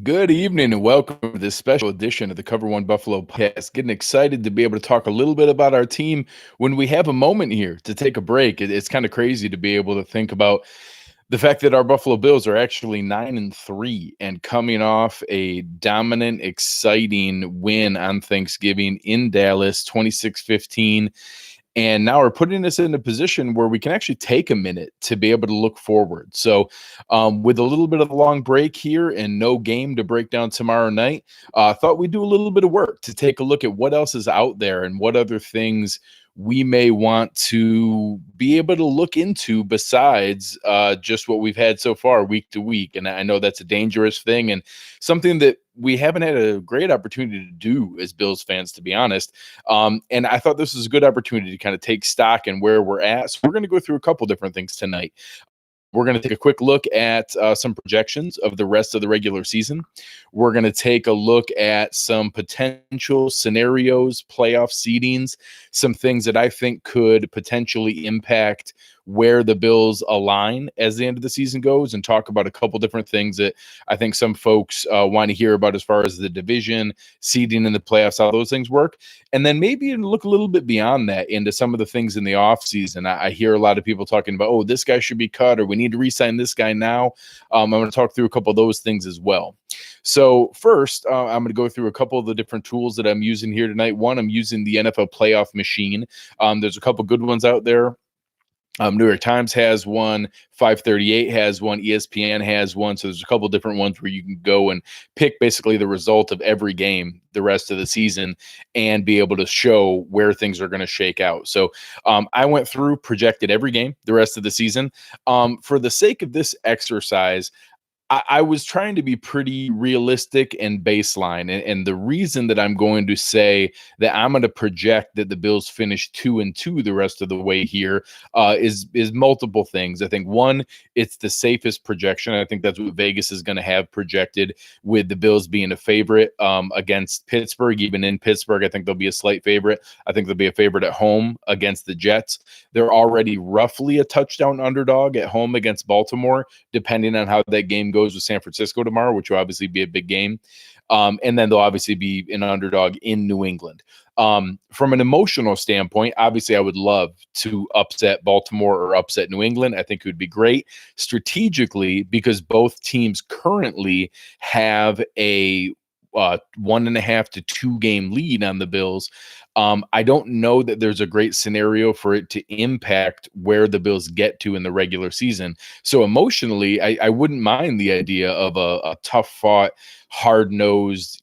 Good evening and welcome to this special edition of the Cover One Buffalo podcast. Getting excited to be able to talk a little bit about our team when we have a moment here to take a break. It's kind of crazy to be able to think about the fact that our Buffalo Bills are actually 9-3 and coming off a dominant, exciting win on Thanksgiving in Dallas, 26-15. And now we're putting us in a position where we can actually take a minute to be able to look forward. So, with a little bit of a long break here and no game to break down tomorrow night, I thought we'd do a little bit of work to take a look at what else is out there and what other things we may want to be able to look into besides just what we've had so far week to week. And I know that's a dangerous thing and something that we haven't had a great opportunity to do as Bills fans, to be honest. And I thought this was a good opportunity to kind of take stock in where we're at. So we're going to go through a couple different things tonight. We're going to take a quick look at some projections of the rest of the regular season. We're going to take a look at some potential scenarios, playoff seedings, some things that I think could potentially impact where the Bills align as the end of the season goes, and talk about a couple different things that I think some folks want to hear about as far as the division, seeding in the playoffs, how those things work. And then maybe look a little bit beyond that into some of the things in the offseason. I hear a lot of people talking about, oh, this guy should be cut or we need to re-sign this guy now. I'm going to talk through a couple of those things as well. So first, I'm going to go through a couple of the different tools that I'm using here tonight. One, I'm using the NFL playoff machine. There's a couple good ones out there. New York Times has one, 538 has one, ESPN has one. So there's a couple different ones where you can go and pick basically the result of every game the rest of the season and be able to show where things are going to shake out. So I went through, projected every game the rest of the season. For the sake of this exercise, I was trying to be pretty realistic and baseline. And the reason that I'm going to say that I'm going to project that the Bills finish 2-2 the rest of the way here is multiple things. I think one, it's the safest projection. I think that's what Vegas is going to have projected, with the Bills being a favorite against Pittsburgh. Even in Pittsburgh, I think they'll be a slight favorite. I think they'll be a favorite at home against the Jets. They're already roughly a touchdown underdog at home against Baltimore, depending on how that game goes with San Francisco tomorrow, which will obviously be a big game. And then they'll obviously be an underdog in New England. From an emotional standpoint, obviously I would love to upset Baltimore or upset New England. I think it would be great strategically, because both teams currently have a 1.5 to 2 game lead on the Bills. I don't know that there's a great scenario for it to impact where the Bills get to in the regular season. So emotionally, I wouldn't mind the idea of a tough fought, hard nosed,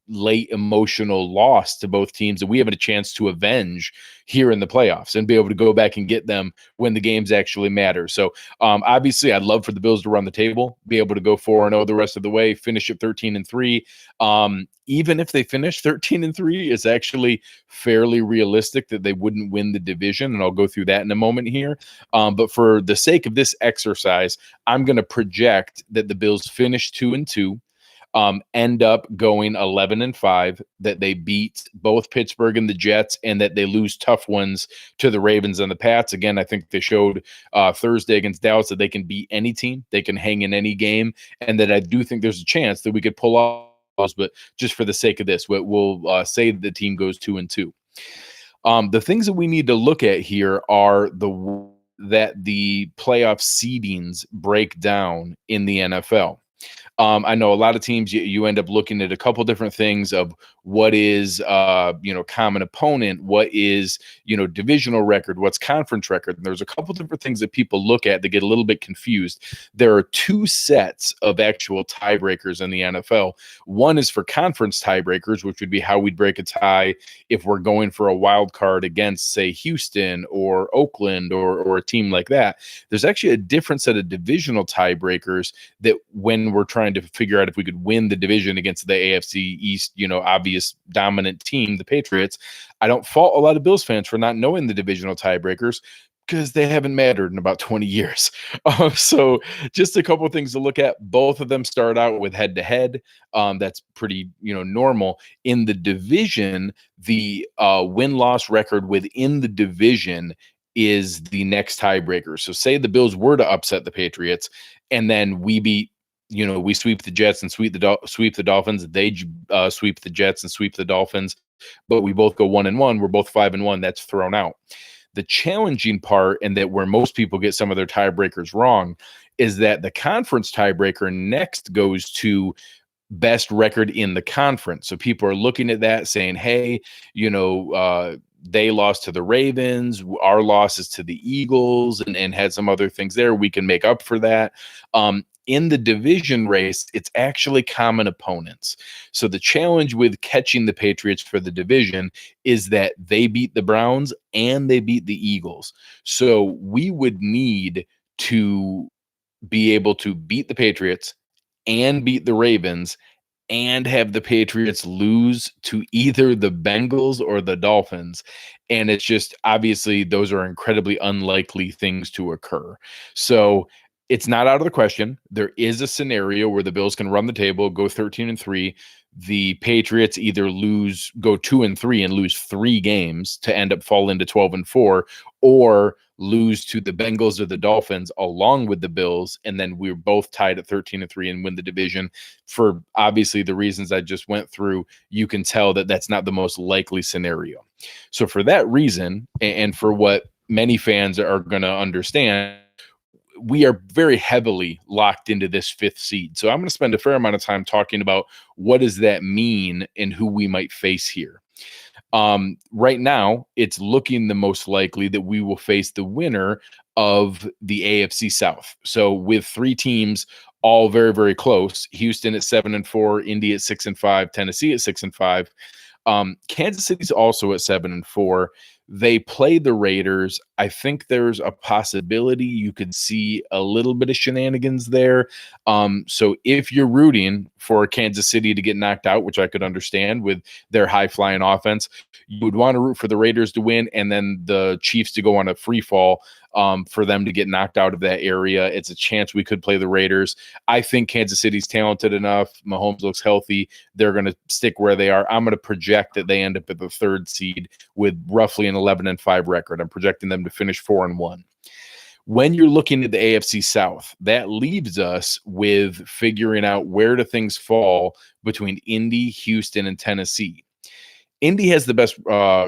late emotional loss to both teams that we have a chance to avenge here in the playoffs and be able to go back and get them when the games actually matter. So obviously I'd love for the Bills to run the table, be able to go 4-0 the rest of the way, finish at 13-3. Even if they finish 13-3, it's actually fairly realistic that they wouldn't win the division. And I'll go through that in a moment here. But for the sake of this exercise, I'm going to project that the Bills finish 2-2. End up going 11-5, that they beat both Pittsburgh and the Jets, and that they lose tough ones to the Ravens and the Pats. Again, I think they showed Thursday against Dallas that they can beat any team, they can hang in any game, and that I do think there's a chance that we could pull off those. But just for the sake of this, we'll say that the team goes 2-2. The things that we need to look at here are that the playoff seedings break down in the NFL. I know a lot of teams, you end up looking at a couple different things of what is, common opponent, what is, divisional record, what's conference record. And there's a couple different things that people look at that get a little bit confused. There are two sets of actual tiebreakers in the NFL. One is for conference tiebreakers, which would be how we'd break a tie if we're going for a wild card against, say, Houston or Oakland or a team like that. There's actually a different set of divisional tiebreakers that when we're trying to figure out if we could win the division against the AFC East, obvious dominant team, the Patriots. I don't fault a lot of Bills fans for not knowing the divisional tiebreakers, because they haven't mattered in about 20 years. So just a couple of things to look at. Both of them start out with head-to-head. That's pretty, normal. In the division, the win-loss record within the division is the next tiebreaker. So say the Bills were to upset the Patriots, and then we beat we sweep the Jets and sweep the Dolphins. They sweep the Jets and sweep the Dolphins, but we both go 1-1. We're both 5-1. That's thrown out. The challenging part, and that where most people get some of their tiebreakers wrong, is that the conference tiebreaker next goes to best record in the conference. So people are looking at that saying, hey, they lost to the Ravens, our losses to the Eagles, and had some other things there. We can make up for that. In the division race, it's actually common opponents. So the challenge with catching the Patriots for the division is that they beat the Browns and they beat the Eagles. So we would need to be able to beat the Patriots and beat the Ravens and have the Patriots lose to either the Bengals or the Dolphins. And it's just, obviously, those are incredibly unlikely things to occur. So it's not out of the question. There is a scenario where the Bills can run the table, go 13-3. The Patriots either go 2-3 and lose 3 games to end up fall into 12-4, or lose to the Bengals or the Dolphins along with the Bills, and then we're both tied at 13-3 and win the division. For obviously the reasons I just went through, you can tell that that's not the most likely scenario. So for that reason, and for what many fans are going to understand, we are very heavily locked into this 5th seed. So I'm going to spend a fair amount of time talking about what does that mean and who we might face here. Right now, it's looking the most likely that we will face the winner of the AFC South. So with 3 teams all very, very close, Houston at 7-4, Indy at 6-5, Tennessee at 6-5. Kansas City's also at 7-4. They play the Raiders. I think there's a possibility you could see a little bit of shenanigans there. So if you're rooting for Kansas City to get knocked out, which I could understand with their high-flying offense, you would want to root for the Raiders to win and then the Chiefs to go on a free fall for them to get knocked out of that area. It's a chance we could play the Raiders. I think Kansas City's talented enough. Mahomes looks healthy. They're going to stick where they are. I'm going to project that they end up at the 3rd seed with roughly an 11-5 record. I'm projecting them to finish 4-1. When you're looking at the AFC South, that leaves us with figuring out where do things fall between Indy, Houston, and Tennessee. Indy has the best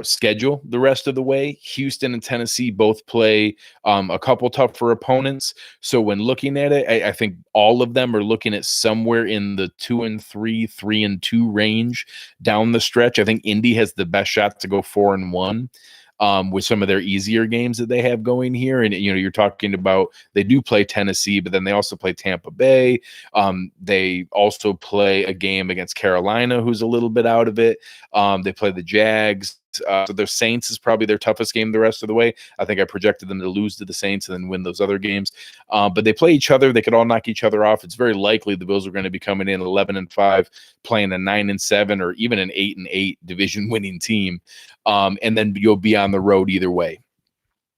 schedule the rest of the way. Houston and Tennessee both play a couple tougher opponents. So when looking at it, I think all of them are looking at somewhere in the 2-3, 3-2 range down the stretch. I think Indy has the best shot to go 4-1. With some of their easier games that they have going here. And, you're talking about, they do play Tennessee, but then they also play Tampa Bay. They also play a game against Carolina, who's a little bit out of it. They play the Jags. So their Saints is probably their toughest game the rest of the way. I think I projected them to lose to the Saints and then win those other games. But they play each other. They could all knock each other off. It's very likely the Bills are going to be coming in 11-5, playing a 9-7 or even an 8-8 division winning team. And then you'll be on the road either way.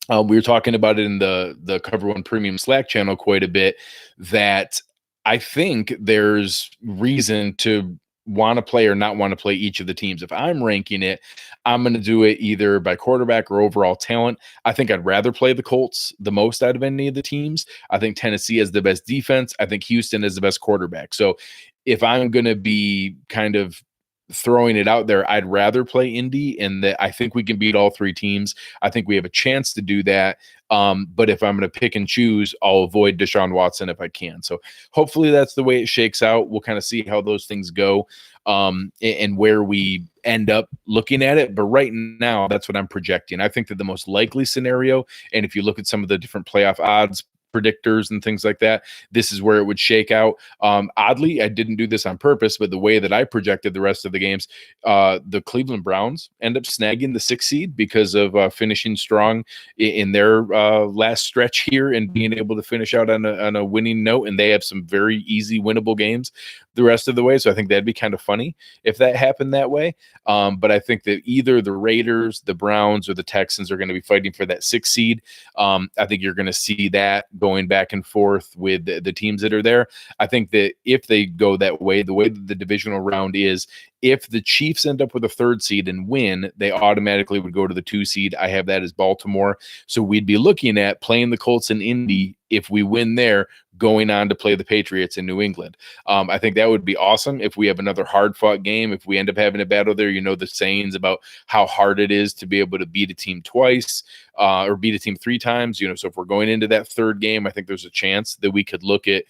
We were talking about it in the Cover One Premium Slack channel quite a bit, that I think there's reason to want to play or not want to play each of the teams. If I'm ranking it, I'm going to do it either by quarterback or overall talent. I think I'd rather play the Colts the most out of any of the teams. I think Tennessee has the best defense. I think Houston is the best quarterback. So if I'm going to be kind of throwing it out there, I'd rather play Indy, and that I think we can beat all 3 teams. I think we have a chance to do that. But if I'm going to pick and choose, I'll avoid Deshaun Watson if I can. So hopefully that's the way it shakes out. We'll kind of see how those things go and where we end up looking at it. But right now, that's what I'm projecting. I think that the most likely scenario, and if you look at some of the different playoff odds predictors and things like that, this is where it would shake out. Oddly, I didn't do this on purpose, but the way that I projected the rest of the games, the Cleveland Browns end up snagging the 6th seed because of finishing strong in their last stretch here and being able to finish out on a winning note. And they have some very easy winnable games the rest of the way. So I think that'd be kind of funny if that happened that way. But I think that either the Raiders, the Browns, or the Texans are going to be fighting for that 6th seed. I think you're going to see that going back and forth with the teams that are there. I think that if they go that way, the way that the divisional round is, If the Chiefs end up with a 3rd seed and win, they automatically would go to the 2 seed. I have that as Baltimore. So we'd be looking at playing the Colts in Indy. If we win there, going on to play the Patriots in New England. I think that would be awesome if we have another hard-fought game. If we end up having a battle there, the sayings about how hard it is to be able to beat a team twice or beat a team 3 times. So if we're going into that 3rd game, I think there's a chance that we could look at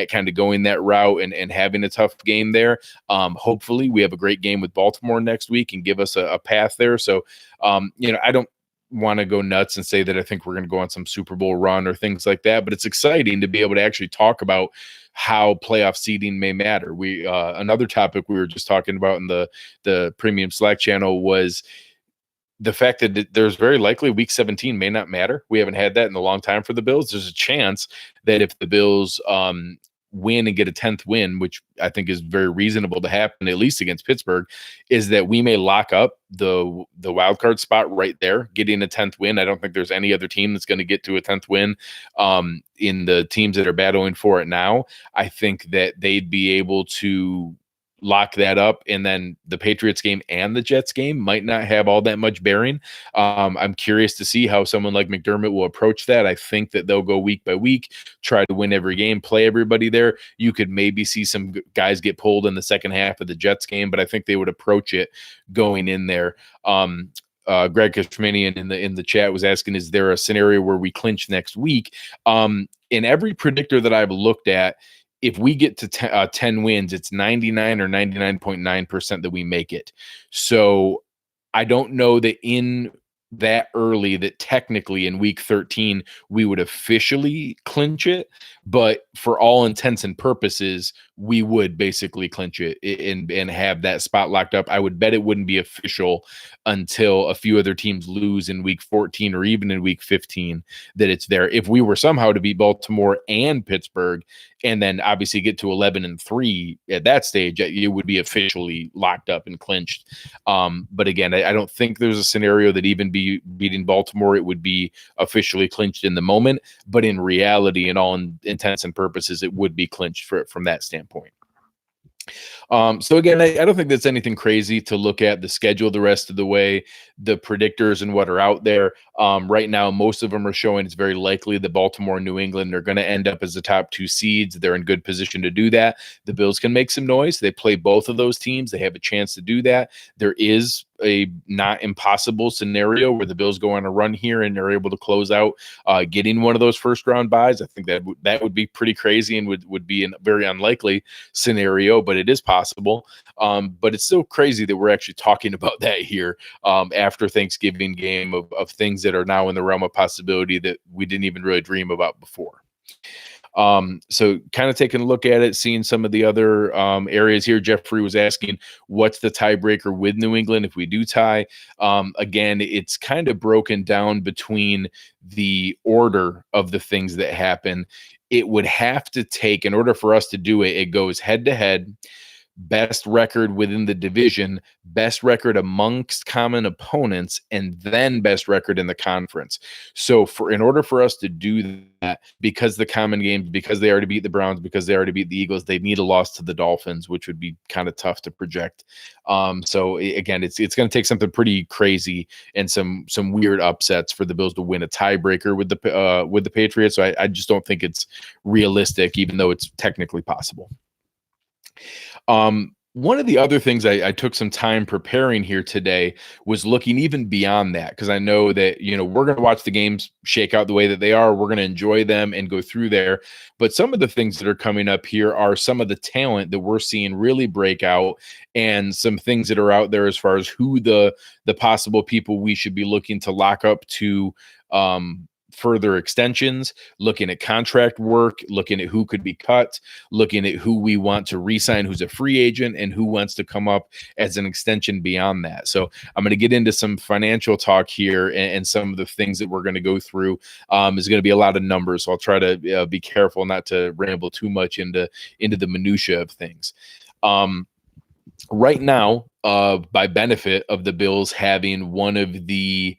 kind of going that route and having a tough game there. Hopefully, we have a great game with Baltimore next week and give us a path there. So, I don't want to go nuts and say that I think we're going to go on some Super Bowl run or things like that, but it's exciting to be able to actually talk about how playoff seeding may matter. We another topic we were just talking about in the premium Slack channel was the fact that there's very likely week 17 may not matter. We haven't had that in a long time for the Bills. There's a chance that if the Bills win and get a 10th win, which I think is very reasonable to happen, at least against Pittsburgh, is that we may lock up the wild card spot right there, getting a 10th win. I don't think there's any other team that's going to get to a 10th win in the teams that are battling for it now. I think that they'd be able to lock that up, and then the Patriots game and the Jets game might not have all that much bearing. I'm curious to see how someone like McDermott will approach that. I think that they'll go week by week, try to win every game, play everybody there. You could maybe see some guys get pulled in the second half of the Jets game, but I think they would approach it going in there. Greg Kashmanian in the chat was asking, is there a scenario where we clinch next week? In every predictor that I've looked at, if we get to 10 wins, it's 99 or 99.9% that we make it. So I don't know that in that early that technically in week 13 we would officially clinch it, but for all intents and purposes we would basically clinch it and have that spot locked up. I would bet it wouldn't be official until a few other teams lose in week 14 or even in week 15 that it's there. If we were somehow to beat Baltimore and Pittsburgh and then obviously get to 11-3 at that stage, it would be officially locked up and clinched. But again, I don't think there's a scenario that even beating Baltimore, it would be officially clinched in the moment. But in reality, in all intents and purposes, it would be clinched from that standpoint. So again, I don't think that's anything crazy to look at the schedule the rest of the way, the predictors and what are out there. Right now, most of them are showing it's very likely that Baltimore and New England are going to end up as the top 2 seeds. They're in good position to do that. The Bills can make some noise. They play both of those teams. They have a chance to do that. There is a not impossible scenario where the Bills go on a run here and they're able to close out getting one of those first round buys. I think that would be pretty crazy and would be a very unlikely scenario, but it is possible. But it's still crazy that we're actually talking about that here after Thanksgiving game of things that are now in the realm of possibility that we didn't even really dream about before. So kind of taking a look at it, seeing some of the other areas here. Jeffrey was asking, what's the tiebreaker with New England if we do tie? Again, it's kind of broken down between the order of the things that happen. It would have to take, in order for us to do it, it goes head to head, best record within the division, best record amongst common opponents, and then best record in the conference. So in order for us to do that, because the common games, because they already beat the Browns, because they already beat the Eagles, they need a loss to the Dolphins, which would be kind of tough to project. So again, it's going to take something pretty crazy and some weird upsets for the Bills to win a tiebreaker with the Patriots. So I just don't think it's realistic, even though it's technically possible. One of the other things I took some time preparing here today was looking even beyond that, because I know that, we're going to watch the games shake out the way that they are. We're going to enjoy them and go through there. But some of the things that are coming up here are some of the talent that we're seeing really break out and some things that are out there as far as who the possible people we should be looking to lock up to further extensions, looking at contract work, looking at who could be cut, looking at who we want to re-sign, who's a free agent, and who wants to come up as an extension beyond that. So I'm going to get into some financial talk here and some of the things that we're going to go through. Is going to be a lot of numbers, so I'll try to be careful not to ramble too much into the minutia of things. Right now, by benefit of the Bills having one of the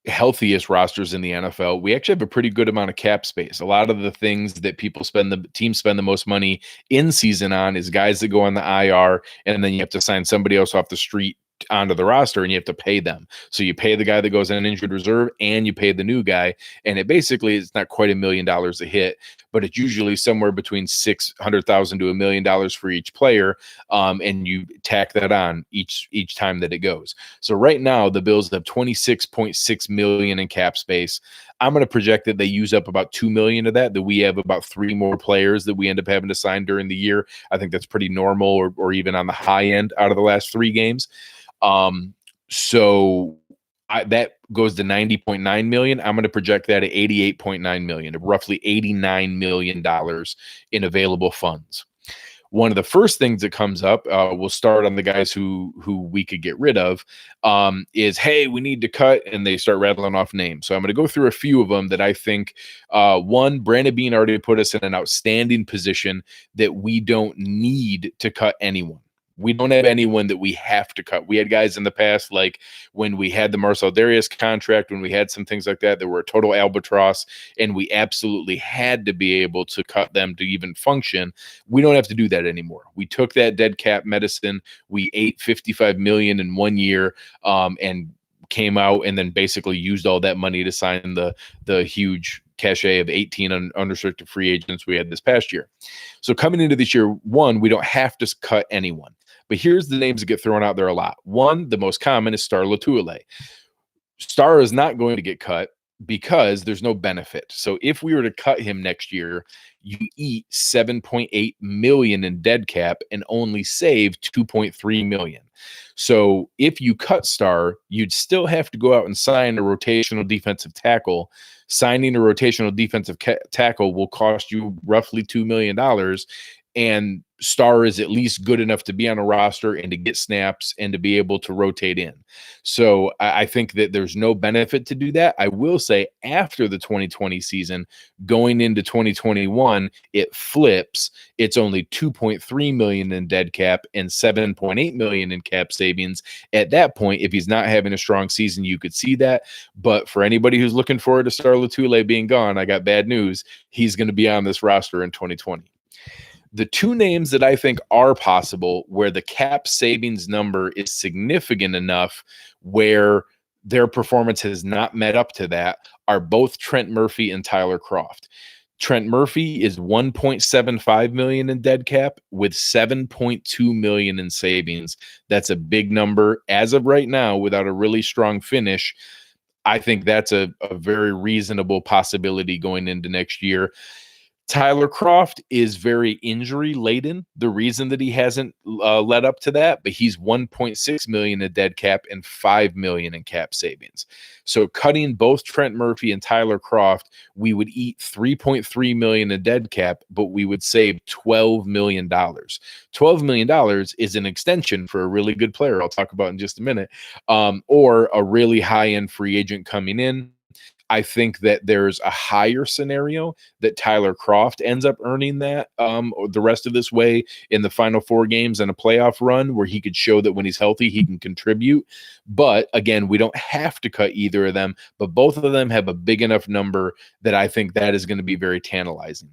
healthiest rosters in the NFL. We actually have a pretty good amount of cap space. A lot of the things that the teams spend the most money in season on is guys that go on the IR, and then you have to sign somebody else off the street onto the roster and you have to pay them. So you pay the guy that goes on an injured reserve and you pay the new guy. And it basically is not quite $1 million a hit, but it's usually somewhere between $600,000 to $1 million for each player. And you tack that on each time that it goes. So right now the Bills have $26.6 million in cap space. I'm going to project that they use up about $2 million of that we have about 3 more players that we end up having to sign during the year. I think that's pretty normal or even on the high end out of the last 3 games. So that goes to $90.9 million. I'm going to project that at $88.9 million, roughly $89 million in available funds. One of the first things that comes up, we'll start on the guys who we could get rid of, is, hey, we need to cut, and they start rattling off names. So I'm going to go through a few of them that I think, one, Brandon Beane already put us in an outstanding position that we don't need to cut anyone. We don't have anyone that we have to cut. We had guys in the past, like when we had the Marcel Darius contract, when we had some things like that were a total albatross, and we absolutely had to be able to cut them to even function. We don't have to do that anymore. We took that dead cap medicine. We ate $55 million in 1 year, and came out and then basically used all that money to sign the huge cachet of 18 unrestricted free agents we had this past year. So coming into this year, one, we don't have to cut anyone. But here's the names that get thrown out there a lot. One, the most common is Star Lotulelei. Star is not going to get cut because there's no benefit. So if we were to cut him next year, you eat $7.8 million in dead cap and only save $2.3 million. So if you cut Star, you'd still have to go out and sign a rotational defensive tackle. Signing a rotational defensive tackle will cost you roughly $2 million. And Star is at least good enough to be on a roster and to get snaps and to be able to rotate in. So I think that there's no benefit to do that. I will say after the 2020 season, going into 2021, it flips. It's only $2.3 million in dead cap and $7.8 million in cap savings. At that point, if he's not having a strong season, you could see that. But for anybody who's looking forward to Star Lotulelei being gone, I got bad news. He's going to be on this roster in 2020. The 2 names that I think are possible where the cap savings number is significant enough where their performance has not met up to that are both Trent Murphy and Tyler Kroft. Trent Murphy is $1.75 million in dead cap with $7.2 million in savings. That's a big number as of right now without a really strong finish. I think that's a very reasonable possibility going into next year. Tyler Kroft is very injury laden. The reason that he hasn't led up to that, but he's $1.6 million in dead cap and $5 million in cap savings. So cutting both Trent Murphy and Tyler Kroft, we would eat $3.3 million in dead cap, but we would save $12 million. $12 million is an extension for a really good player I'll talk about in just a minute, or a really high-end free agent coming in. I think that there's a higher scenario that Tyler Kroft ends up earning that the rest of this way in the final 4 games and a playoff run where he could show that when he's healthy, he can contribute. But again, we don't have to cut either of them, but both of them have a big enough number that I think that is going to be very tantalizing.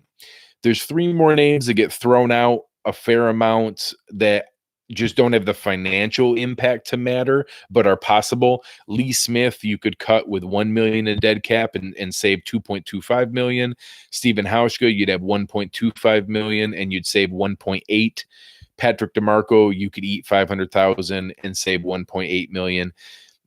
There's 3 more names that get thrown out a fair amount that just don't have the financial impact to matter, but are possible. Lee Smith, you could cut with $1 million in dead cap and save $2.25 million. Stephen Hauschka, you'd have $1.25 million and you'd save $1.8. Patrick DeMarco, you could eat $500,000 and save $1.8 million.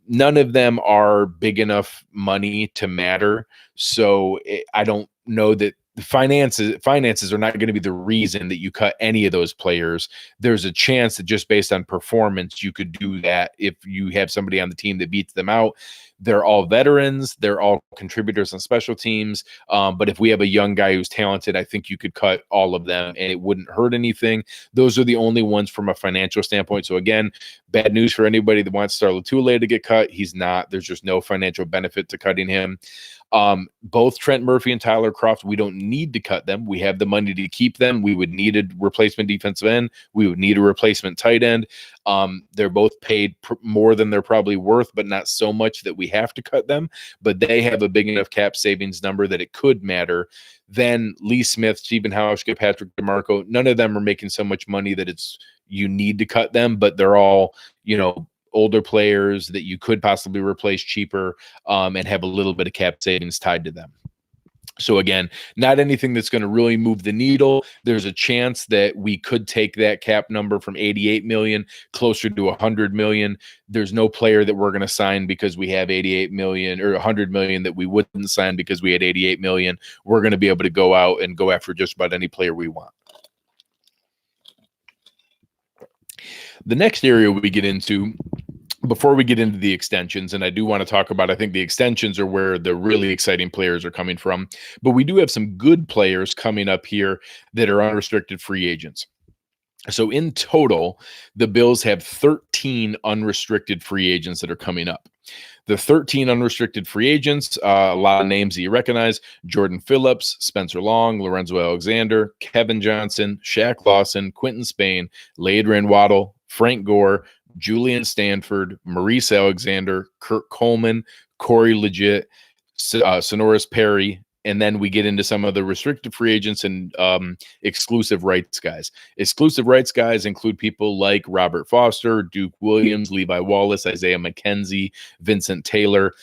None of them are big enough money to matter. So I don't know that finances are not going to be the reason that you cut any of those players. There's a chance that just based on performance, you could do that if you have somebody on the team that beats them out. They're all veterans. They're all contributors on special teams. But if we have a young guy who's talented, I think you could cut all of them and it wouldn't hurt anything. Those are the only ones from a financial standpoint. So again, bad news for anybody that wants Star Lotulelei to get cut. He's not. There's just no financial benefit to cutting him. Both Trent Murphy and Tyler Kroft, we don't need to cut them. We have the money to keep them. We would need a replacement defensive end. We would need a replacement tight end. They're both paid more than they're probably worth, but not so much that we have to cut them. But they have a big enough cap savings number that it could matter. Then Lee Smith, Stephen Hauschka, Patrick DeMarco, none of them are making so much money that you need to cut them, but they're all, older players that you could possibly replace cheaper, and have a little bit of cap savings tied to them. So again, not anything that's going to really move the needle. There's a chance that we could take that cap number from 88 million closer to 100 million. There's no player that we're going to sign because we have 88 million or 100 million that we wouldn't sign because we had 88 million. We're going to be able to go out and go after just about any player we want. The next area we get into, before we get into the extensions, and I do want to talk about, I think the extensions are where the really exciting players are coming from, but we do have some good players coming up here that are unrestricted free agents. So in total, the Bills have 13 unrestricted free agents that are coming up. The 13 unrestricted free agents, a lot of names that you recognize: Jordan Phillips, Spencer Long, Lorenzo Alexander, Kevin Johnson, Shaq Lawson, Quentin Spain, Ladron Waddle, Frank Gore, Julian Stanford, Maurice Alexander, Kurt Coleman, Corey Legit, Sonoris Perry, and then we get into some of the restricted free agents and exclusive rights guys. Exclusive rights guys include people like Robert Foster, Duke Williams, Levi Wallace, Isaiah McKenzie, Vincent Taylor.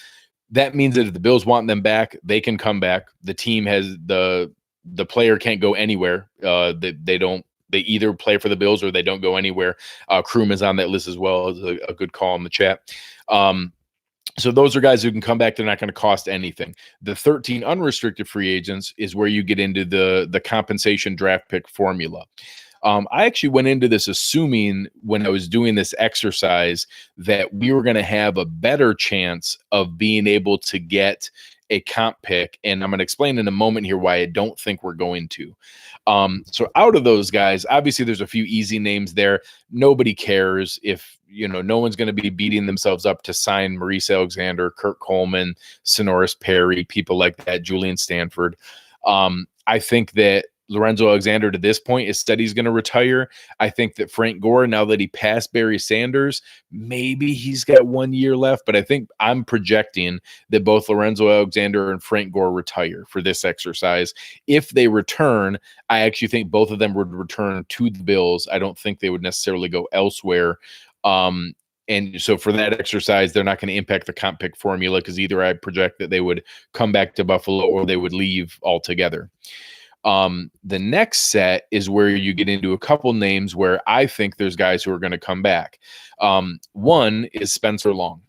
That means that if the Bills want them back, they can come back. The team has the player can't go anywhere. They either play for the Bills or they don't go anywhere. Kroom is on that list as well as a good call in the chat. So those are guys who can come back. They're not going to cost anything. The 13 unrestricted free agents is where you get into the compensation draft pick formula. I actually went into this assuming when I was doing this exercise that we were going to have a better chance of being able to get a comp pick. And I'm going to explain in a moment here why I don't think we're going to. So out of those guys, obviously there's a few easy names there. Nobody cares if, no one's going to be beating themselves up to sign Maurice Alexander, Kurt Coleman, Sonoris Perry, people like that, Julian Stanford. I think that Lorenzo Alexander to this point is said he's going to retire. I think that Frank Gore, now that he passed Barry Sanders, maybe he's got 1 year left, but I think I'm projecting that both Lorenzo Alexander and Frank Gore retire for this exercise. If they return, I actually think both of them would return to the Bills. I don't think they would necessarily go elsewhere. And so for that exercise, they're not going to impact the comp pick formula because either I project that they would come back to Buffalo or they would leave altogether. The next set is where you get into a couple names where I think there's guys who are going to come back. One is Spencer Long.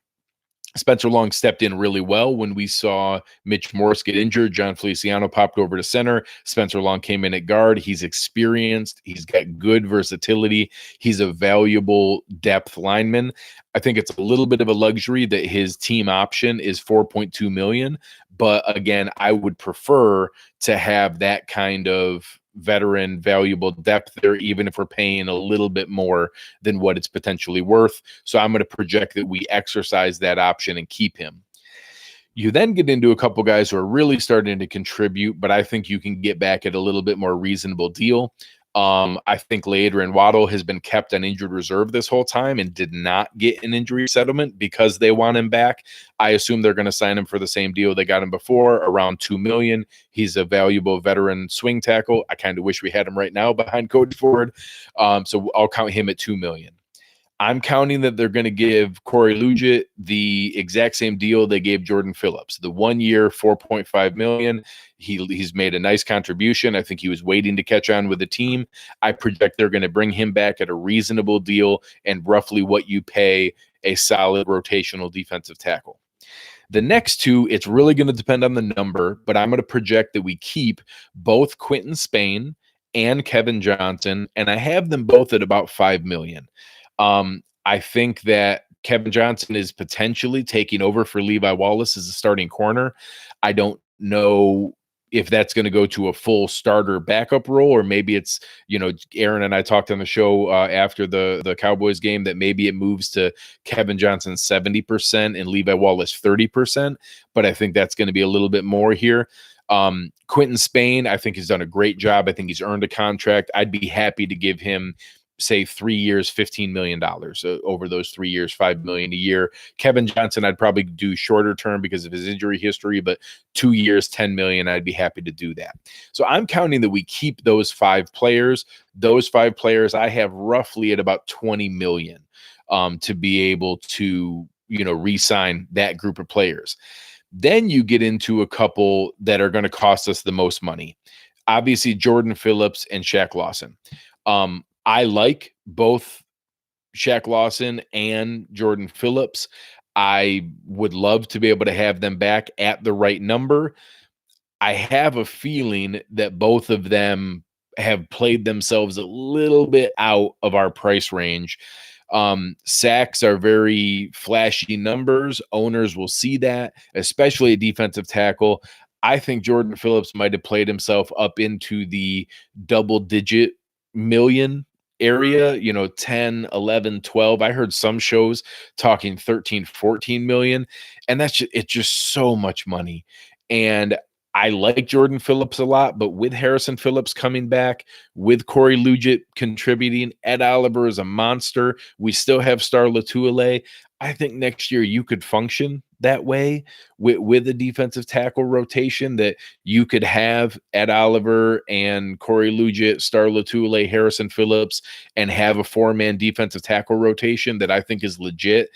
Spencer Long stepped in really well when we saw Mitch Morse get injured. John Feliciano popped over to center. Spencer Long came in at guard. He's experienced. He's got good versatility. He's a valuable depth lineman. I think it's a little bit of a luxury that his team option is $4.2 million. But again, I would prefer to have that kind of veteran valuable depth there, even if we're paying a little bit more than what it's potentially worth. So I'm going to project that we exercise that option and keep him. You then get into a couple guys who are really starting to contribute, but I think you can get back at a little bit more reasonable deal. I think Ladron Waddle has been kept on injured reserve this whole time and did not get an injury settlement because they want him back. I assume they're going to sign him for the same deal they got him before, around $2 million. He's a valuable veteran swing tackle. I kind of wish we had him right now behind Cody Ford. So I'll count him at $2 million. I'm counting that they're going to give Corey Legit the exact same deal they gave Jordan Phillips, the 1 year, $4.5 million. He's made a nice contribution. I think he was waiting to catch on with the team. I project they're going to bring him back at a reasonable deal and roughly what you pay a solid rotational defensive tackle. The next two, it's really going to depend on the number, but I'm going to project that we keep both Quentin Spain and Kevin Johnson, and I have them both at about $5 million. I think that Kevin Johnson is potentially taking over for Levi Wallace as a starting corner. I don't know if that's going to go to a full starter backup role, or maybe it's, Aaron and I talked on the show after the Cowboys game that maybe it moves to Kevin Johnson 70% and Levi Wallace 30%, but I think that's going to be a little bit more here. Quentin Spain, I think, has done a great job. I think he's earned a contract. I'd be happy to give him say 3 years, $15 million over those 3 years, $5 million a year. Kevin Johnson, I'd probably do shorter term because of his injury history, but 2 years, $10 million, I'd be happy to do that. So I'm counting that we keep those 5 players. Those 5 players I have roughly at about 20 million to be able to, re-sign that group of players. Then you get into a couple that are going to cost us the most money. Obviously, Jordan Phillips and Shaq Lawson. I like both Shaq Lawson and Jordan Phillips. I would love to be able to have them back at the right number. I have a feeling that both of them have played themselves a little bit out of our price range. Sacks are very flashy numbers. Owners will see that, especially a defensive tackle. I think Jordan Phillips might have played himself up into the double-digit million area, 10, 11, 12. I heard some shows talking 13, 14 million, and it's just so much money. And I like Jordan Phillips a lot, but with Harrison Phillips coming back, with Corey Lugitt contributing, Ed Oliver is a monster. We still have Star Latuile. I think next year you could function that way with a defensive tackle rotation, that you could have Ed Oliver and Corey Lugitt, Star Latuile, Harrison Phillips, and have a 4-man defensive tackle rotation that I think is legit.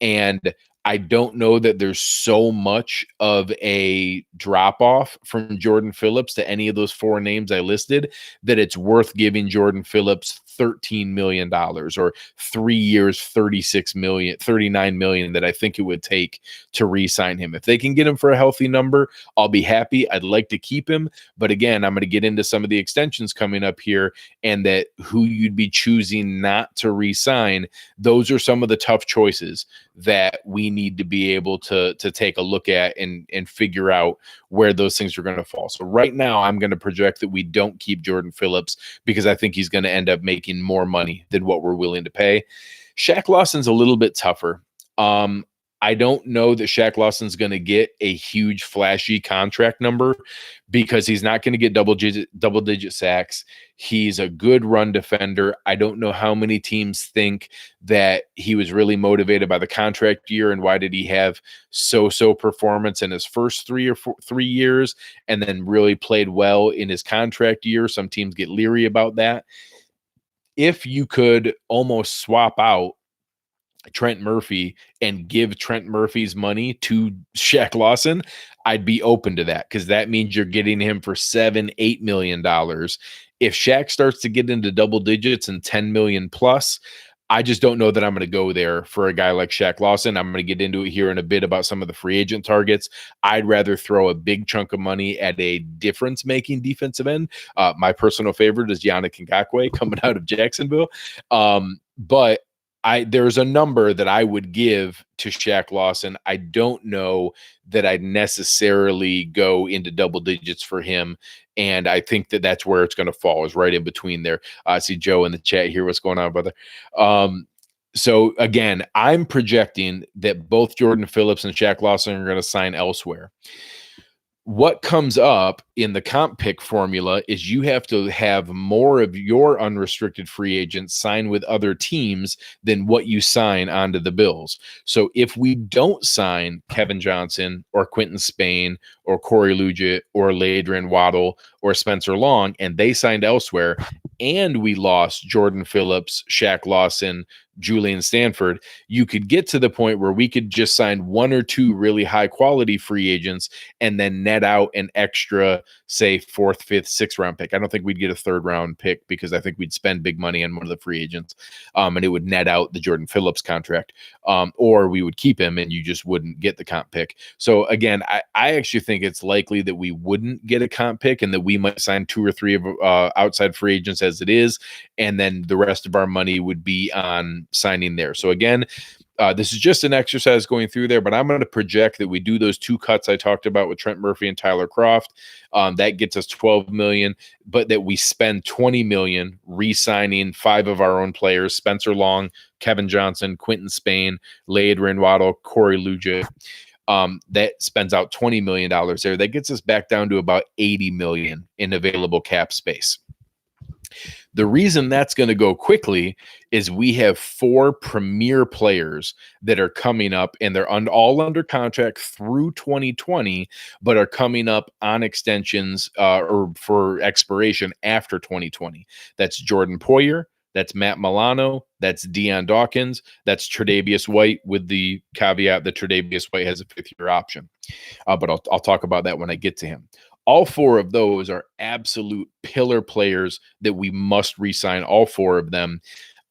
And I don't know that there's so much of a drop off from Jordan Phillips to any of those 4 names I listed that it's worth giving Jordan Phillips $13 million or 3 years, $39 million that I think it would take to re-sign him. If they can get him for a healthy number, I'll be happy. I'd like to keep him. But again, I'm going to get into some of the extensions coming up here, and that who you'd be choosing not to re-sign. Those are some of the tough choices that we need to be able to take a look at and figure out where those things are going to fall. So right now I'm going to project that we don't keep Jordan Phillips because I think he's going to end up making more money than what we're willing to pay. Shaq Lawson's a little bit tougher. I don't know that Shaq Lawson's going to get a huge flashy contract number because he's not going to get double-digit sacks. He's a good run defender. I don't know how many teams think that he was really motivated by the contract year, and why did he have so-so performance in his first 3 years and then really played well in his contract year. Some teams get leery about that. If you could almost swap out Trent Murphy and give Trent Murphy's money to Shaq Lawson, I'd be open to that, because that means you're getting him for $7-8 million. If Shaq starts to get into double digits and 10 million plus, I just don't know that I'm going to go there for a guy like Shaq Lawson. I'm going to get into it here in a bit about some of the free agent targets. I'd rather throw a big chunk of money at a difference-making defensive end. My personal favorite is Yannick Ngakoue coming out of Jacksonville. But there's a number that I would give to Shaq Lawson. I don't know that I'd necessarily go into double digits for him. And I think that that's where it's going to fall, is right in between there. I see Joe in the chat here. What's going on, brother? So again, I'm projecting that both Jordan Phillips and Shaq Lawson are going to sign elsewhere. What comes up in the comp pick formula is you have to have more of your unrestricted free agents sign with other teams than what you sign onto the Bills. So if we don't sign Kevin Johnson or Quentin Spain or Corey Lugitt or Ladrin Waddle or Spencer Long, and they signed elsewhere, and we lost Jordan Phillips, Shaq Lawson, Julian Stanford, you could get to the point where we could just sign 1 or 2 really high quality free agents and then net out an extra, say, 4th, 5th, 6th round pick. I don't think we'd get a 3rd round pick because I think we'd spend big money on one of the free agents, and it would net out the Jordan Phillips contract, or we would keep him and you just wouldn't get the comp pick. So again, I actually think it's likely that we wouldn't get a comp pick and that we might sign 2 or 3 of outside free agents as it is, and then the rest of our money would be on signing there. So again, this is just an exercise going through there, but I'm going to project that we do those 2 cuts I talked about with Trent Murphy and Tyler Kroft. That gets us 12 million, but that we spend 20 million re-signing 5 of our own players: Spencer Long, Kevin Johnson, Quentin Spain, Ladrin Waddle, Corey Lugitt. That spends out $20 million there. That gets us back down to about 80 million in available cap space. The reason that's going to go quickly is we have 4 premier players that are coming up, and they're all under contract through 2020, but are coming up on extensions or for expiration after 2020. That's Jordan Poyer, that's Matt Milano, that's Deion Dawkins, that's Tre'Davious White, with the caveat that Tre'Davious White has a 5th-year option. But I'll talk about that when I get to him. All 4 of those are absolute pillar players that we must re-sign, all 4 of them.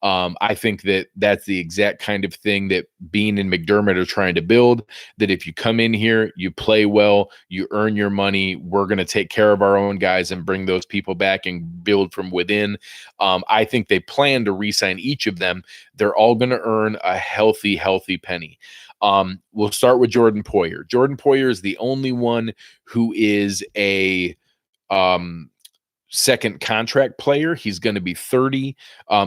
I think that that's the exact kind of thing that Bean and McDermott are trying to build, that if you come in here, you play well, you earn your money, we're going to take care of our own guys and bring those people back and build from within. I think they plan to re-sign each of them. They're all going to earn a healthy penny. We'll start with Jordan Poyer. Jordan Poyer is the only one who is a second contract player. He's going to be 30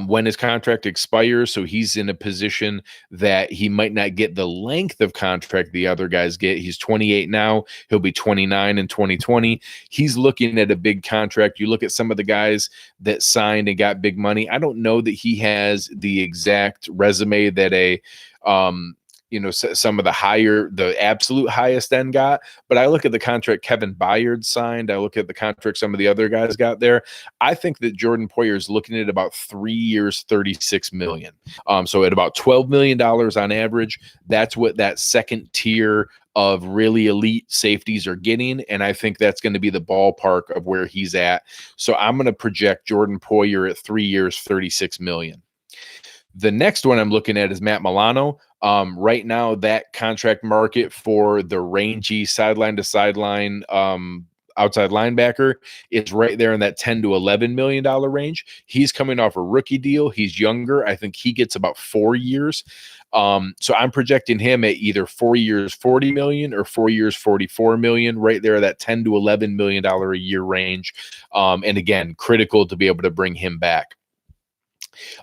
when his contract expires, so he's in a position that he might not get the length of contract the other guys get. He's 28 now. He'll be 29 in 2020. He's looking at a big contract. You look at some of the guys that signed and got big money. I don't know that he has the exact resume that a some of the absolute highest end got. But I look at the contract Kevin Byard signed. I look at the contract some of the other guys got there. I think that Jordan Poyer is looking at about 3 years, $36 million. So at about $12 million on average, that's what that second tier of really elite safeties are getting. And I think that's going to be the ballpark of where he's at. So I'm going to project Jordan Poyer at 3 years, $36 million. The next one I'm looking at is Matt Milano. Right now, that contract market for the rangy sideline to sideline outside linebacker is right there in that $10 to $11 million range. He's coming off a rookie deal. He's younger. I think he gets about 4 years. So I'm projecting him at either 4 years, $40 million, or 4 years, $44 million, right there, that $10 to $11 million a year range. And again, critical to be able to bring him back.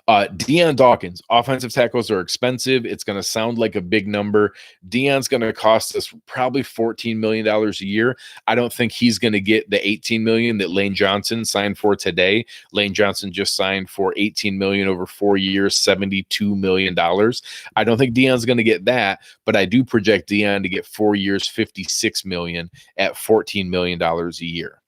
Deion Dawkins, offensive tackles are expensive. It's going to sound like a big number. Deion's going to cost us probably $14 million a year. I don't think he's going to get the $18 million that Lane Johnson signed for today. Lane Johnson just signed for $18 million over 4 years, $72 million. I don't think Deion's going to get that, but I do project Deion to get 4 years, $56 million at $14 million a year.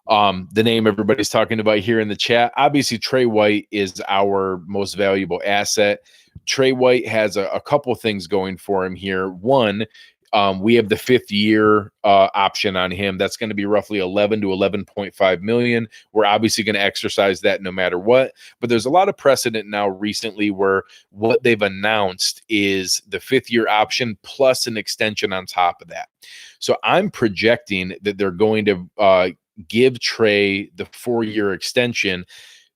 The name everybody's talking about here in the chat, obviously Trey White is our most valuable asset. Trey White has a couple things going for him here. One, we have the 5th year option on him. That's going to be roughly 11 to 11.5 million. We're obviously going to exercise that no matter what, but there's a lot of precedent now recently where what they've announced is the 5th year option plus an extension on top of that. So I'm projecting that they're going to give Trey the 4 year extension,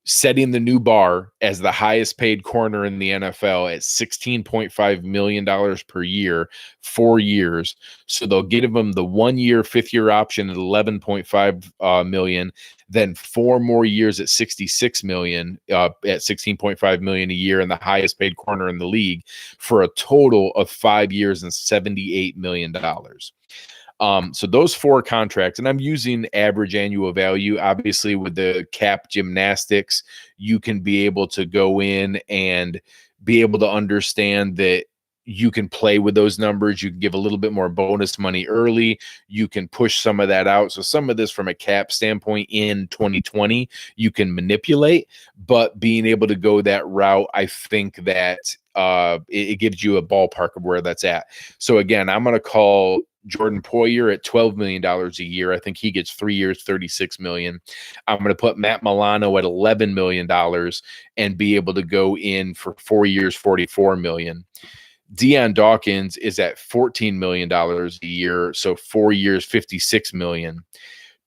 setting the new bar as the highest paid corner in the NFL at $16.5 million per year, 4 years. So they'll give him the 1 year, 5th year option at $11.5 million, then 4 more years at $66 million, at $16.5 million a year, and the highest paid corner in the league, for a total of 5 years and $78 million. So those 4 contracts, and I'm using average annual value. Obviously, with the cap gymnastics, you can be able to go in and be able to understand that you can play with those numbers. You can give a little bit more bonus money early. You can push some of that out. So some of this from a cap standpoint in 2020, you can manipulate, but being able to go that route, I think that it gives you a ballpark of where that's at. So again, I'm going to call Jordan Poyer at $12 million a year. I think he gets 3 years, $36 million. I'm going to put Matt Milano at $11 million and be able to go in for 4 years, $44 million. Deion Dawkins is at $14 million a year, so 4 years, $56 million.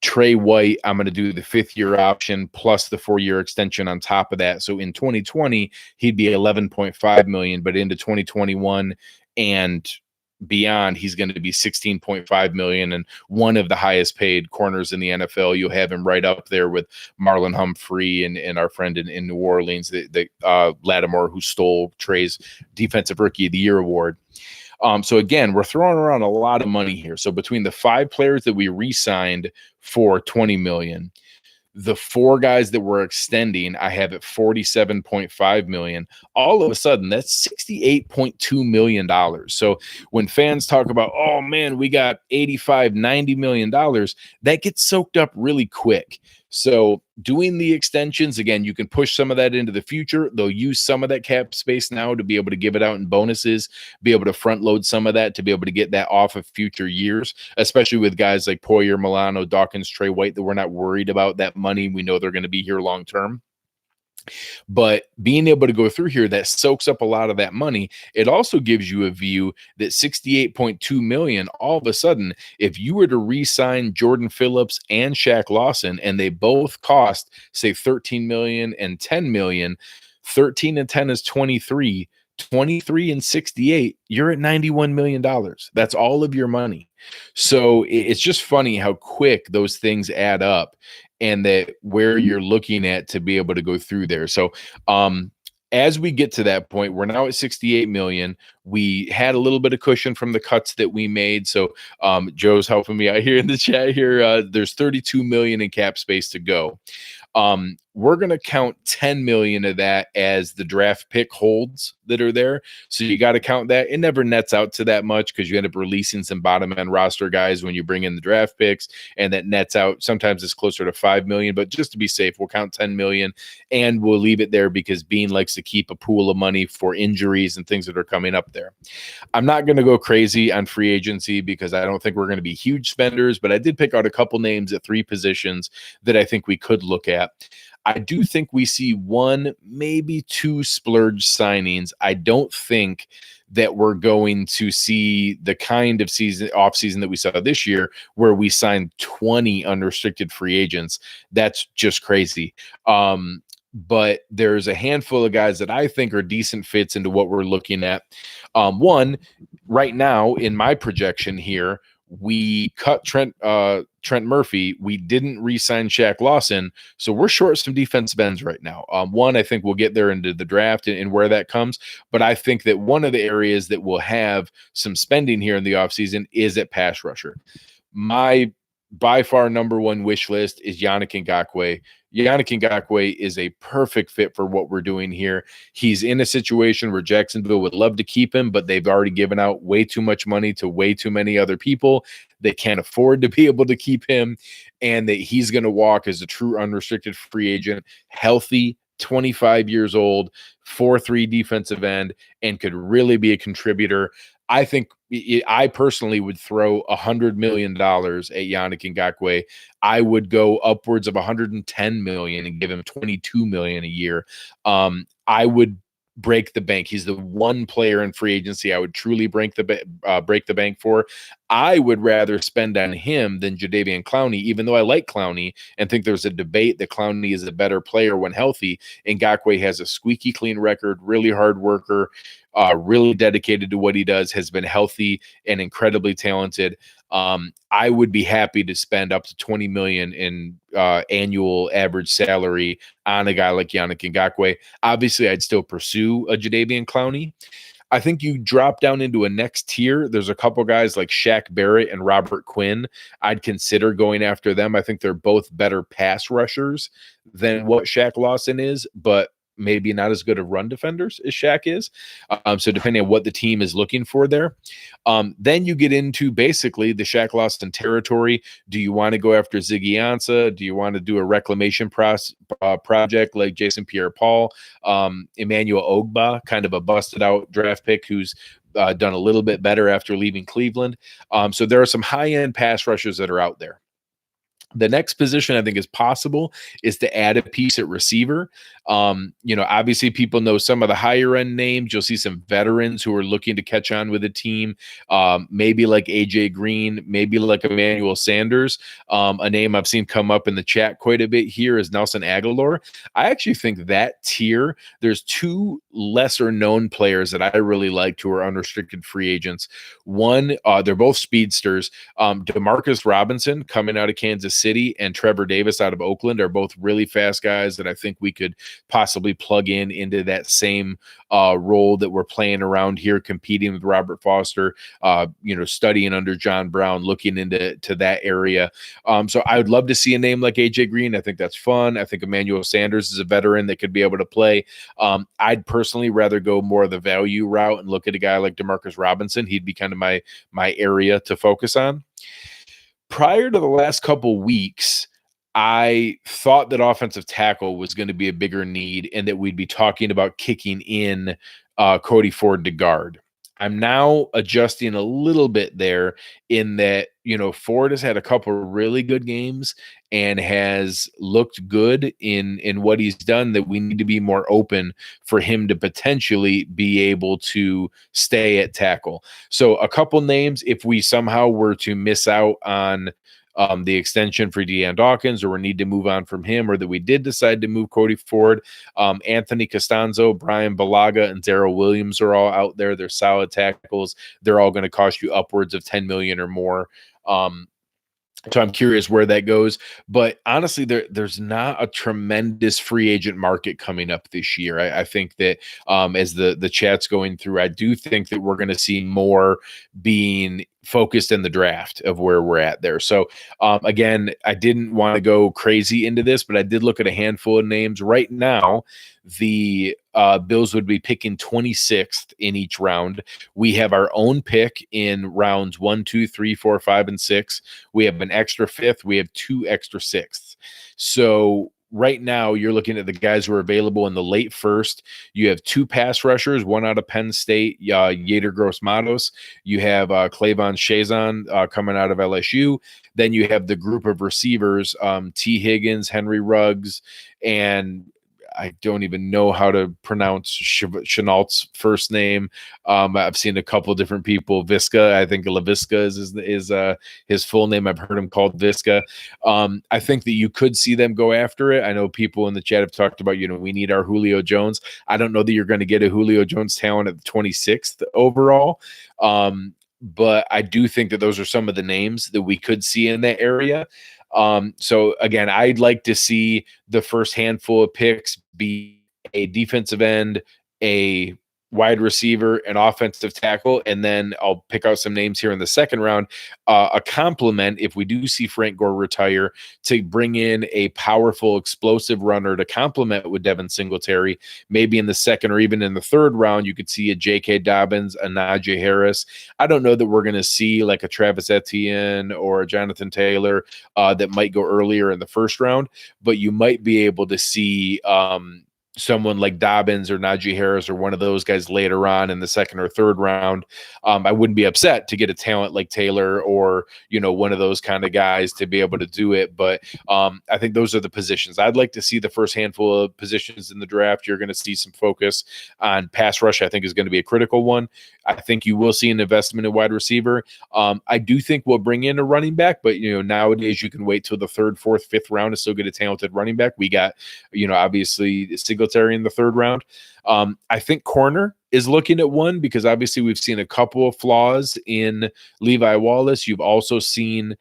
Trey White, I'm going to do the 5th year option plus the 4 year extension on top of that. So in 2020, he'd be $11.5 million, but into 2021 and beyond, he's going to be $16.5 million, and one of the highest paid corners in the NFL. You'll have him right up there with Marlon Humphrey and our friend in New Orleans, the Lattimore, who stole Trey's Defensive Rookie of the Year award. So again, we're throwing around a lot of money here. So between the 5 players that we re-signed for $20 million, The 4 guys that we're extending, I have at 47.5 million. All of a sudden, that's $68.2 million. So when fans talk about, oh man, we got 85, $90 million, that gets soaked up really quick. So doing the extensions, again, you can push some of that into the future. They'll use some of that cap space now to be able to give it out in bonuses, be able to front load some of that to be able to get that off of future years, especially with guys like Poyer, Milano, Dawkins, Trey White, that we're not worried about that money. We know they're going to be here long term. But being able to go through here, that soaks up a lot of that money. It also gives you a view that 68.2 million, all of a sudden, if you were to re-sign Jordan Phillips and Shaq Lawson, and they both cost, say, 13 million and 10 million, 13 and 10 is 23. 23 and 68, you're at $91 million. That's all of your money. So it's just funny how quick those things add up, and that where you're looking at to be able to go through there. So as we get to that point, we're now at 68 million. We had a little bit of cushion from the cuts that we made. So Joe's helping me out here in the chat here. There's 32 million in cap space to go. We're going to count 10 million of that as the draft pick holds that are there. So you got to count that. It never nets out to that much because you end up releasing some bottom end roster guys when you bring in the draft picks, and that nets out. Sometimes it's closer to 5 million, but just to be safe, we'll count 10 million and we'll leave it there because Bean likes to keep a pool of money for injuries and things that are coming up there. I'm not going to go crazy on free agency because I don't think we're going to be huge spenders, but I did pick out a couple names at 3 positions that I think we could look at. I do think we see 1, maybe 2 splurge signings. I don't think that we're going to see the kind of off season that we saw this year where we signed 20 unrestricted free agents. That's just crazy. But there's a handful of guys that I think are decent fits into what we're looking at. One, right now in my projection here, we cut Trent Murphy. We didn't re-sign Shaq Lawson, so we're short some defensive ends right now. One, I think we'll get there into the draft and where that comes, but I think that one of the areas that will have some spending here in the offseason is at pass rusher. My by far number 1 wish list is Yannick Ngakoue. Yannick Ngakoue is a perfect fit for what we're doing here. He's in a situation where Jacksonville would love to keep him, but they've already given out way too much money to way too many other people. They can't afford to be able to keep him, and that he's going to walk as a true unrestricted free agent, healthy, 25 years old, 4-3 defensive end, and could really be a contributor. I think I personally would throw $100 million at Yannick Ngakoue. I would go upwards of 110 million and give him 22 million a year. I would break the bank. He's the one player in free agency I would truly break the bank for. I would rather spend on him than Jadeveon Clowney, even though I like Clowney and think there's a debate that Clowney is a better player when healthy. Ngakoue has a squeaky clean record, really hard worker, really dedicated to what he does, has been healthy and incredibly talented. I would be happy to spend up to 20 million in annual average salary on a guy like Yannick Ngakoue. Obviously, I'd still pursue a Jadeveon Clowney. I think you drop down into a next tier. There's a couple guys like Shaq Barrett and Robert Quinn. I'd consider going after them. I think they're both better pass rushers than what Shaq Lawson is, but maybe not as good of run defenders as Shaq is. So depending on what the team is looking for there. Then you get into basically the Shaq Lawson territory. Do you want to go after Ziggy Ansah? Do you want to do a reclamation project like Jason Pierre-Paul? Emmanuel Ogbah, kind of a busted out draft pick who's done a little bit better after leaving Cleveland. So there are some high-end pass rushers that are out there. The next position I think is possible is to add a piece at receiver. Obviously people know some of the higher end names. You'll see some veterans who are looking to catch on with a team, maybe like AJ Green, maybe like Emmanuel Sanders. A name I've seen come up in the chat quite a bit here is Nelson Aguilar. I actually think that tier, there's 2 lesser known players that I really like who are unrestricted free agents. One, they're both speedsters. Demarcus Robinson coming out of Kansas City and Trevor Davis out of Oakland are both really fast guys that I think we could possibly plug into that same role that we're playing around here, competing with Robert Foster, studying under John Brown, looking into that area. So I would love to see a name like AJ Green. I think that's fun. I think Emmanuel Sanders is a veteran that could be able to play. I'd personally rather go more of the value route and look at a guy like DeMarcus Robinson. He'd be kind of my area to focus on. Prior to the last couple weeks, I thought that offensive tackle was going to be a bigger need and that we'd be talking about kicking in Cody Ford to guard. I'm now adjusting a little bit there in that, Ford has had a couple of really good games and has looked good in what he's done, that we need to be more open for him to potentially be able to stay at tackle. So a couple names, if we somehow were to miss out on the extension for Deion Dawkins, or we need to move on from him, or that we did decide to move Cody Ford, Anthony Costanzo, Brian Balaga, and Darrell Williams are all out there. They're solid tackles. They're all going to cost you upwards of $10 million or more. So I'm curious where that goes. But honestly, there's not a tremendous free agent market coming up this year. I think that as the chat's going through, I do think that we're going to see more being focused in the draft of where we're at there. So again, I didn't want to go crazy into this, but I did look at a handful of names. Right now, the Bills would be picking 26th in each round. We have our own pick in rounds 1, 2, 3, 4, 5, and 6. We have an extra 5th. We have 2 extra 6ths. So right now, you're looking at the guys who are available in the late first. You have 2 pass rushers, one out of Penn State, Yader Gross-Matos. You have Clavon Chazon coming out of LSU. Then you have the group of receivers, T. Higgins, Henry Ruggs, and I don't even know how to pronounce Chenault's first name. I've seen a couple different people. Visca, I think LaVisca is his full name. I've heard him called Visca. I think that you could see them go after it. I know people in the chat have talked about, we need our Julio Jones. I don't know that you're going to get a Julio Jones talent at the 26th overall. But I do think that those are some of the names that we could see in that area. So again, I'd like to see the first handful of picks be a defensive end, a wide receiver, an offensive tackle, and then I'll pick out some names here in the second round. A complement, if we do see Frank Gore retire, to bring in a powerful, explosive runner to complement with Devin Singletary. Maybe in the second or even in the third round, you could see a J.K. Dobbins, a Najee Harris. I don't know that we're going to see like a Travis Etienne or a Jonathan Taylor that might go earlier in the first round, but you might be able to see someone like Dobbins or Najee Harris or one of those guys later on in the second or third round. I wouldn't be upset to get a talent like Taylor or, one of those kind of guys to be able to do it. But I think those are the positions. I'd like to see the first handful of positions in the draft. You're going to see some focus on pass rush. I think is going to be a critical one. I think you will see an investment in wide receiver. I do think we'll bring in a running back, but nowadays you can wait till the third, fourth, fifth round to still get a talented running back. We got, obviously Singletary in the third round. I think corner is looking at one because obviously we've seen a couple of flaws in Levi Wallace. You've also seen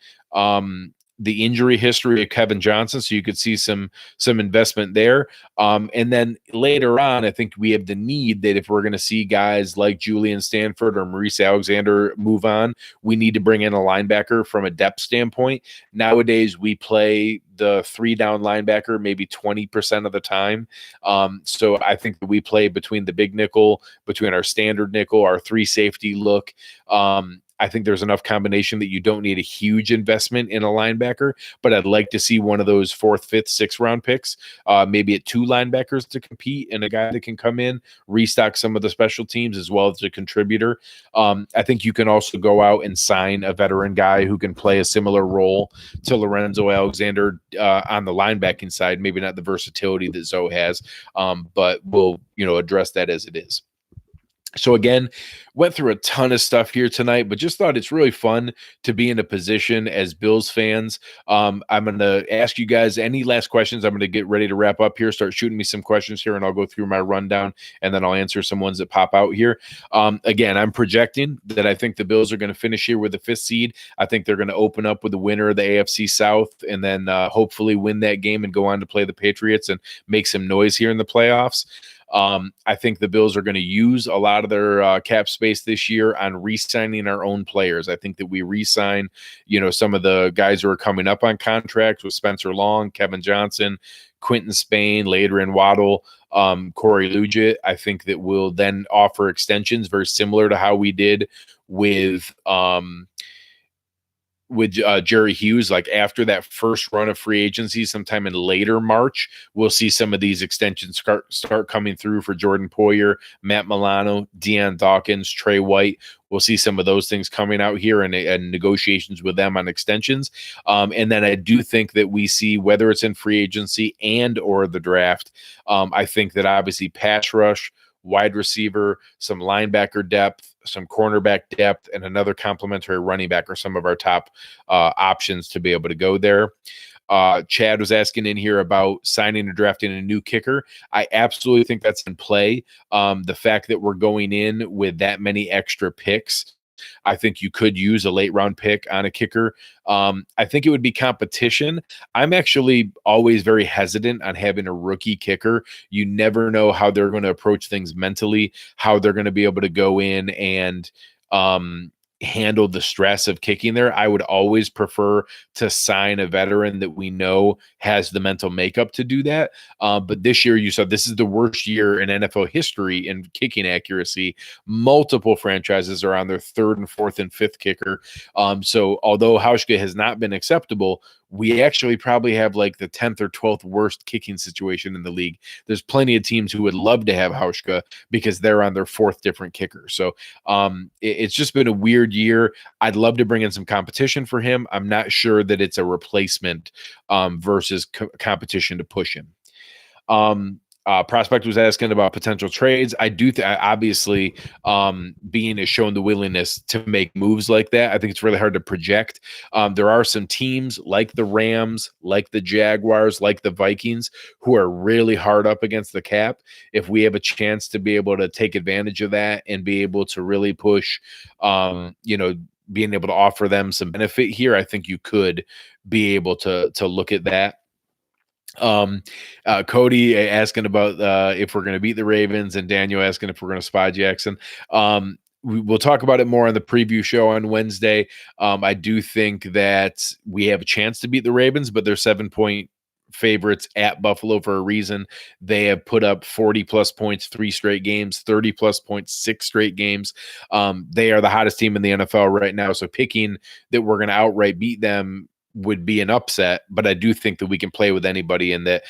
the injury history of Kevin Johnson, so you could see some investment there. And then later on, I think we have the need that if we're going to see guys like Julian Stanford or Maurice Alexander move on, we need to bring in a linebacker from a depth standpoint. Nowadays, we play the 3-down linebacker maybe 20% of the time. So I think that we play between the big nickel, between our standard nickel, our 3 safety look. I think there's enough combination that you don't need a huge investment in a linebacker, but I'd like to see one of those 4th, 5th, 6th round picks, maybe at 2 linebackers to compete and a guy that can come in, restock some of the special teams as well as a contributor. I think you can also go out and sign a veteran guy who can play a similar role to Lorenzo Alexander on the linebacking side, maybe not the versatility that Zoe has, but we'll, address that as it is. So again, went through a ton of stuff here tonight, but just thought it's really fun to be in a position as Bills fans. I'm going to ask you guys any last questions. I'm going to get ready to wrap up here. Start shooting me some questions here, and I'll go through my rundown, and then I'll answer some ones that pop out here. Again, I'm projecting that I think the Bills are going to finish here with the 5th seed. I think they're going to open up with the winner of the AFC South, and then hopefully win that game and go on to play the Patriots and make some noise here in the playoffs. I think the Bills are going to use a lot of their cap space this year on re-signing our own players. I think that we re-sign, some of the guys who are coming up on contracts with Spencer Long, Kevin Johnson, Quentin Spain, later in Waddle, Corey Luget. I think that we'll then offer extensions very similar to how we did with Jerry Hughes. Like after that first run of free agency, sometime in later March, we'll see some of these extensions start coming through for Jordan Poyer, Matt Milano, Deion Dawkins, Trey White. We'll see some of those things coming out here and negotiations with them on extensions. And then I do think that we see, whether it's in free agency and or the draft, I think that obviously pass rush, wide receiver, some linebacker depth, some cornerback depth, and another complementary running back are some of our top options to be able to go there. Chad was asking in here about signing or drafting a new kicker. I absolutely think that's in play. The fact that we're going in with that many extra picks, I think you could use a late round pick on a kicker. I think it would be competition. I'm actually always very hesitant on having a rookie kicker. You never know how they're going to approach things mentally, how they're going to be able to go in and handle the stress of kicking there. I would always prefer to sign a veteran that we know has the mental makeup to do that. But this year, you saw this is the worst year in NFL history in kicking accuracy. Multiple franchises are on their 3rd and 4th and 5th kicker. So although Hauschka has not been acceptable, we actually probably have like the 10th or 12th worst kicking situation in the league. There's plenty of teams who would love to have Hauschka because they're on their 4th different kicker. So it's just been a weird year. I'd love to bring in some competition for him. I'm not sure that it's a replacement versus competition to push him. Prospect was asking about potential trades. I do obviously Bean has shown the willingness to make moves like that. I think it's really hard to project. There are some teams like the Rams, like the Jaguars, like the Vikings, who are really hard up against the cap. If we have a chance to be able to take advantage of that and be able to really push, being able to offer them some benefit here, I think you could be able to look at that. Cody asking about if we're going to beat the Ravens, and Daniel asking if we're going to spy Jackson. We'll talk about it more on the preview show on Wednesday. I do think that we have a chance to beat the Ravens, but they're 7-point favorites at Buffalo for a reason. They have put up 40 plus points 3 straight games, 30 plus points 6 straight games. They are the hottest team in the NFL right now. So picking that we're going to outright beat them would be an upset, but I do think that we can play with anybody, and that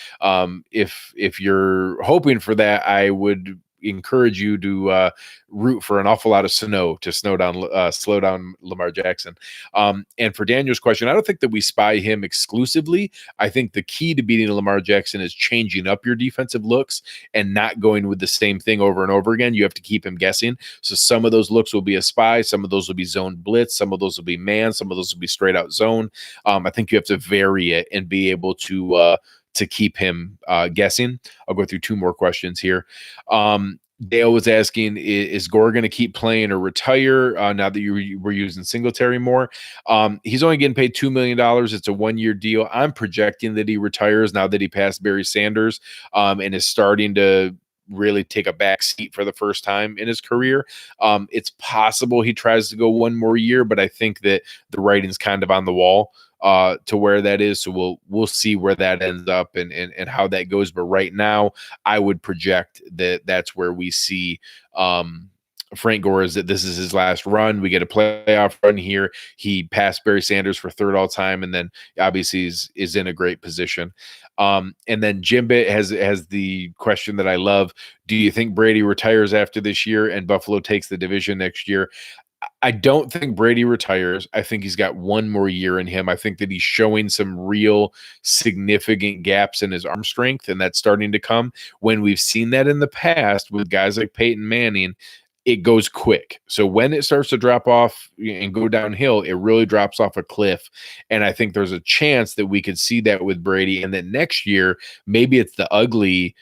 if you're hoping for that, I would encourage you to root for an awful lot of snow to slow down Lamar Jackson. And for Daniel's question, I don't think that we spy him exclusively. I think the key to beating Lamar Jackson is changing up your defensive looks and not going with the same thing over and over again. You have to keep him guessing. So some of those looks will be a spy, some of those will be zone blitz, some of those will be man, some of those will be straight out zone. I think you have to vary it and be able to keep him guessing. I'll go through 2 more questions here. Dale was asking, is Gore going to keep playing or retire now that we're using Singletary more? He's only getting paid $2 million. It's a 1-year deal. I'm projecting that he retires now that he passed Barry Sanders and is starting to really take a back seat for the first time in his career. It's possible he tries to go 1 more year, but I think that the writing's kind of on the wall to where that is. So we'll see where that ends up and how that goes. But right now, I would project that that's where we see Frank Gore, is that this is his last run. We get a playoff run here. He passed Barry Sanders for 3rd all time, and then obviously is in a great position. And then Jimbit has the question that I love. Do you think Brady retires after this year and Buffalo takes the division next year? I don't think Brady retires. I think he's got 1 more year in him. I think that he's showing some real significant gaps in his arm strength, and that's starting to come. When we've seen that in the past with guys like Peyton Manning, it goes quick. So when it starts to drop off and go downhill, it really drops off a cliff. And I think there's a chance that we could see that with Brady, and that next year, maybe it's the ugly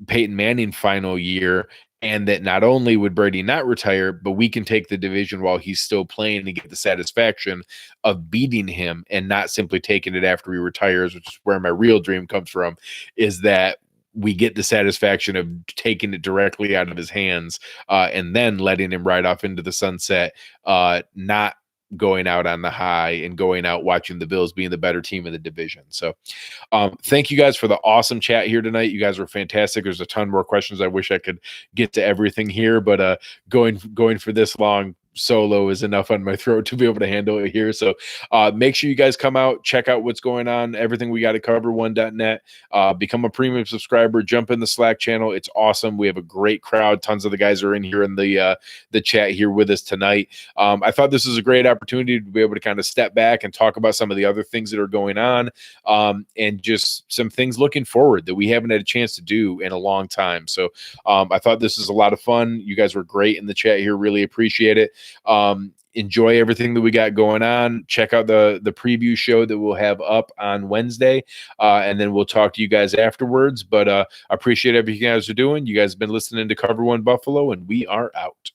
Peyton Manning final year, and that not only would Brady not retire, but we can take the division while he's still playing and get the satisfaction of beating him and not simply taking it after he retires, which is where my real dream comes from, is that we get the satisfaction of taking it directly out of his hands and then letting him ride off into the sunset, not going out on the high and going out watching the Bills being the better team in the division. So thank you guys for the awesome chat here tonight. You guys were fantastic. There's a ton more questions. I wish I could get to everything here, but going for this long solo is enough on my throat to be able to handle it here. So make sure you guys come out, check out what's going on, everything we got at cover1.net. Become a premium subscriber, jump in the Slack channel. It's awesome. We have a great crowd. Tons of the guys are in here in the chat here with us tonight. I thought this was a great opportunity to be able to kind of step back and talk about some of the other things that are going on, and just some things looking forward that we haven't had a chance to do in a long time. So I thought this was a lot of fun. You guys were great in the chat here. Really appreciate it. Enjoy everything that we got going on. Check out the preview show that we'll have up on Wednesday, and then we'll talk to you guys afterwards. But I appreciate everything you guys are doing. You guys have been listening to Cover One Buffalo, and we are out.